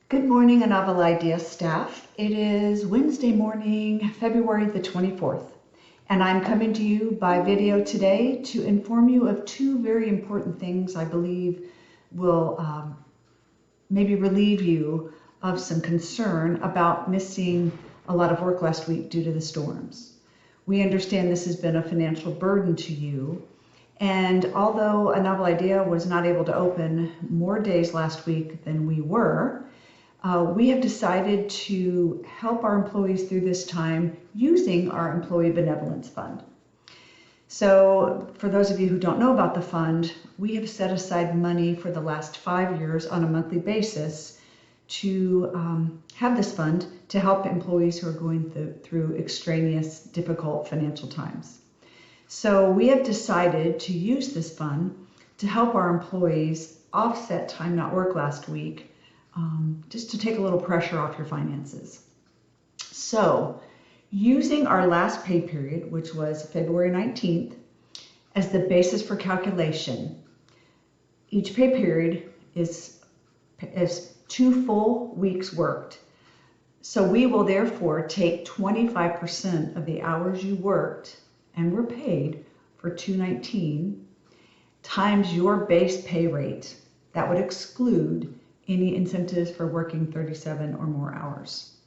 Good morning, A Novel Idea staff. It is Wednesday morning, February the 24th, and I'm coming to you by video today to inform you of two very important things I believe will maybe relieve you of some concern about missing a lot of work last week due to the storms. We understand this has been a financial burden to you, and although A Novel Idea was not able to open more days last week than we were, we have decided to help our employees through this time using our Employee Benevolence Fund. So for those of you who don't know about the fund, we have set aside money for the last 5 years on a monthly basis to have this fund to help employees who are going through extraneous, difficult financial times. So we have decided to use this fund to help our employees offset time not work last week, just to take a little pressure off your finances. So using our last pay period, which was February 19th, as the basis for calculation, each pay period is 2 full weeks worked. So we will therefore take 25% of the hours you worked and were paid for 219 times your base pay rate. That would exclude any incentives for working 37 or more hours.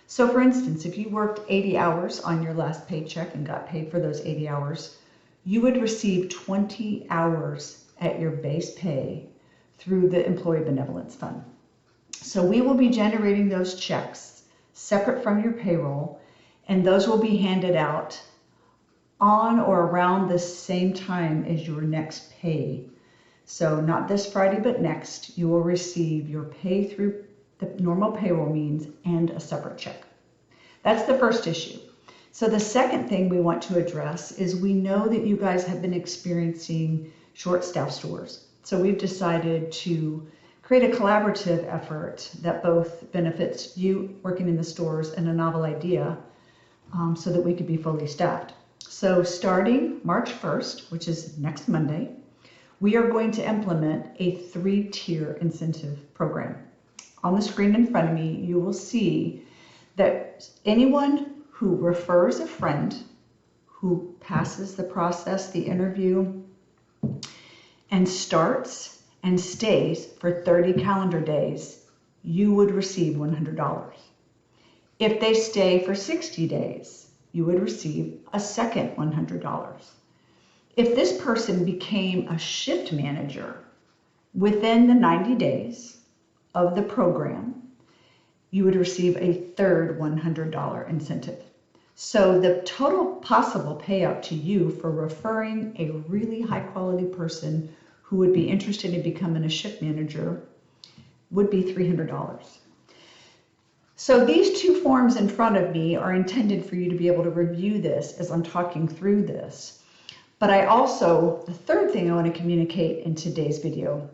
So for instance, if you worked 80 hours on your last paycheck and got paid for those 80 hours, you would receive 20 hours at your base pay through the Employee Benevolence Fund. So we will be generating those checks separate from your payroll, and those will be handed out on or around the same time as your next pay. So not this Friday, but next, you will receive your pay through the normal payroll means and a separate check. That's the first issue. So the second thing we want to address is we know that you guys have been experiencing short-staffed stores. So we've decided to create a collaborative effort that both benefits you working in the stores and A Novel Idea so that we could be fully staffed. So starting March 1st, which is next Monday, we are going to implement a 3-tier incentive program. On the screen in front of me, you will see that anyone who refers a friend, who passes the process, the interview, and starts and stays for 30 calendar days, you would receive $100. If they stay for 60 days, you would receive a second $100. If this person became a shift manager within the 90 days of the program, you would receive a third $100 incentive. So the total possible payout to you for referring a really high quality person who would be interested in becoming a shift manager would be $300. So these two forms in front of me are intended for you to be able to review this as I'm talking through this. But the third thing I want to communicate in today's video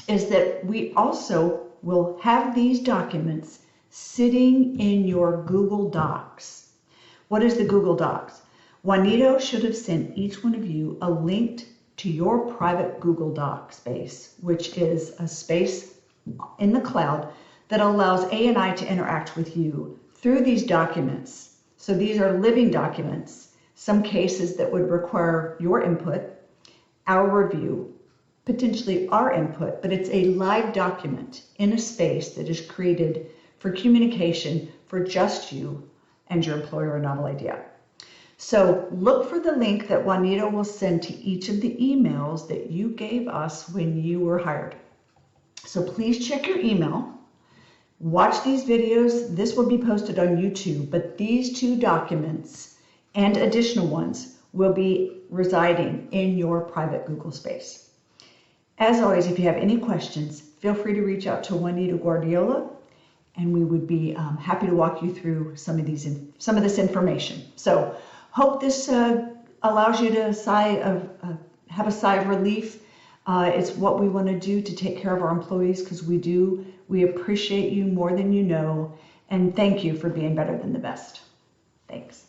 is that we also will have these documents sitting in your Google Docs. What is the Google Docs? Juanito should have sent each one of you a link to your private Google Doc space, which is a space in the cloud that allows A&I to interact with you through these documents. So these are living documents. Some cases that would require your input, our review, potentially our input, but it's a live document in a space that is created for communication for just you and your employer, A Novel Idea. So look for the link that Juanito will send to each of the emails that you gave us when you were hired. So please check your email. Watch these videos. This will be posted on YouTube, but these two documents and additional ones will be residing in your private Google space. As always, if you have any questions, feel free to reach out to Juanito Guardiola, and we would be happy to walk you through some of this information. So hope this allows you to have a sigh of relief. It's what we want to do to take care of our employees, because we do. We appreciate you more than you know, and thank you for being better than the best. Thanks.